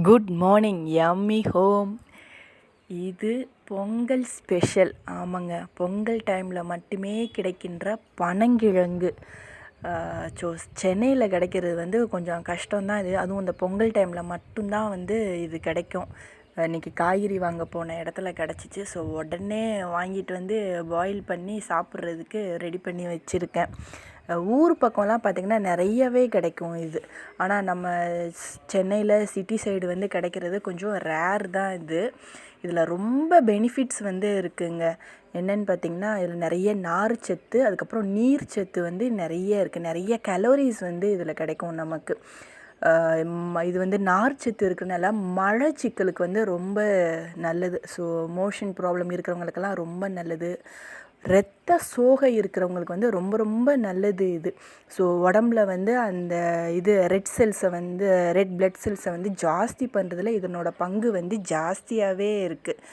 Good morning yummy home. இது Pongal special. ஆமாங்க, பொங்கல் டைமில் மட்டுமே கிடைக்கின்ற பனங்கிழங்கு. ஸோ சென்னையில் கிடைக்கிறது கொஞ்சம் கஷ்டம்தான் இது. அதுவும் இந்த பொங்கல் டைமில் மட்டும்தான் இது கிடைக்கும். இன்றைக்கி காய்கறி வாங்க போன இடத்துல கிடச்சிச்சு. ஸோ உடனே வாங்கிட்டு பாயில் பண்ணி சாப்பிட்றதுக்கு ரெடி பண்ணி வச்சுருக்கேன். ஊர் பக்கம்லாம் பார்த்திங்கன்னா நிறையவே கிடைக்கும் இது. ஆனால் நம்ம சென்னையில் சிட்டி சைடு கிடைக்கிறது கொஞ்சம் ரேர் தான் இது. இதில் ரொம்ப பெனிஃபிட்ஸ் இருக்குங்க. என்னென்னு பார்த்திங்கன்னா, இதில் நிறைய நார்ச்சத்து, அதுக்கப்புறம் நீர்ச்சத்து நிறைய இருக்குது. நிறைய கலோரிஸ் இதில் கிடைக்கும் நமக்கு. இது நார்ச்சத்து இருக்கிறனால மலச்சிக்கலுக்கு ரொம்ப நல்லது. ஸோ மோஷன் ப்ராப்ளம் இருக்கிறவங்களுக்கெல்லாம் ரொம்ப நல்லது. இரத்த சோகை இருக்கிறவங்களுக்கு ரொம்ப ரொம்ப நல்லது இது. ஸோ உடம்புல அந்த ரெட் செல்ஸை ரெட் பிளட் செல்ஸை ஜாஸ்தி பண்ணுறதுல இதனோட பங்கு ஜாஸ்தியாகவே இருக்குது.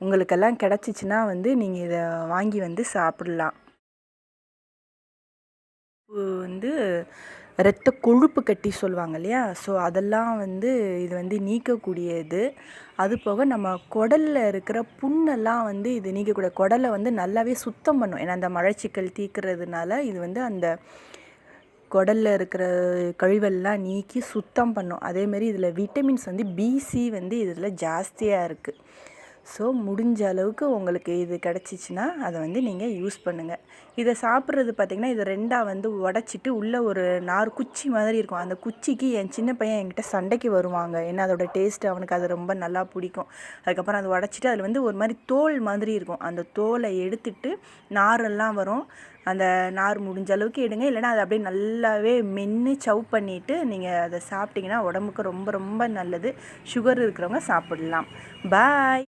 உங்களுக்கெல்லாம் கிடச்சிச்சின்னா நீங்கள் இதை வாங்கி சாப்பிடலாம். இரத்த கொழுப்பு கட்டி சொல்லுவாங்க இல்லையா? ஸோ அதெல்லாம் இது நீக்கக்கூடியது. அது போக நம்ம குடலில் இருக்கிற புண்ணெல்லாம் இது நீக்கக்கூடிய, குடலை நல்லாவே சுத்தம் பண்ணும். ஏன்னா அந்த மலச்சிக்கல் தீர்க்கிறதுனால இது அந்த குடலில் இருக்கிற கழிவெல்லாம் நீக்கி சுத்தம் பண்ணும். அதேமாரி இதில் விட்டமின்ஸ் பிசி இதில் ஜாஸ்தியாக இருக்குது. ஸோ முடிஞ்ச அளவுக்கு உங்களுக்கு இது கிடச்சிச்சின்னா அதை நீங்கள் யூஸ் பண்ணுங்கள். இதை சாப்பிட்றது பார்த்திங்கன்னா, இதை ரெண்டாக உடச்சிட்டு உள்ளே ஒரு நார் குச்சி மாதிரி இருக்கும். அந்த குச்சிக்கு என் சின்ன பையன் என்கிட்ட சண்டைக்கு வருவாங்க. ஏன்னா அதோடய டேஸ்ட்டு அவனுக்கு அது ரொம்ப நல்லா பிடிக்கும். அதுக்கப்புறம் அதை உடச்சிட்டு அதில் ஒரு மாதிரி தோல் மாதிரி இருக்கும். அந்த தோலை எடுத்துட்டு நாரெல்லாம் வரும். அந்த நார் முடிஞ்ச அளவுக்கு எடுங்க. இல்லைனா அதை அப்படியே நல்லாவே மென்று சவ் பண்ணிவிட்டு நீங்கள் அதை சாப்பிட்டிங்கன்னா உடம்புக்கு ரொம்ப ரொம்ப நல்லது. சுகர் இருக்கிறவங்க சாப்பிடலாம். பாய்.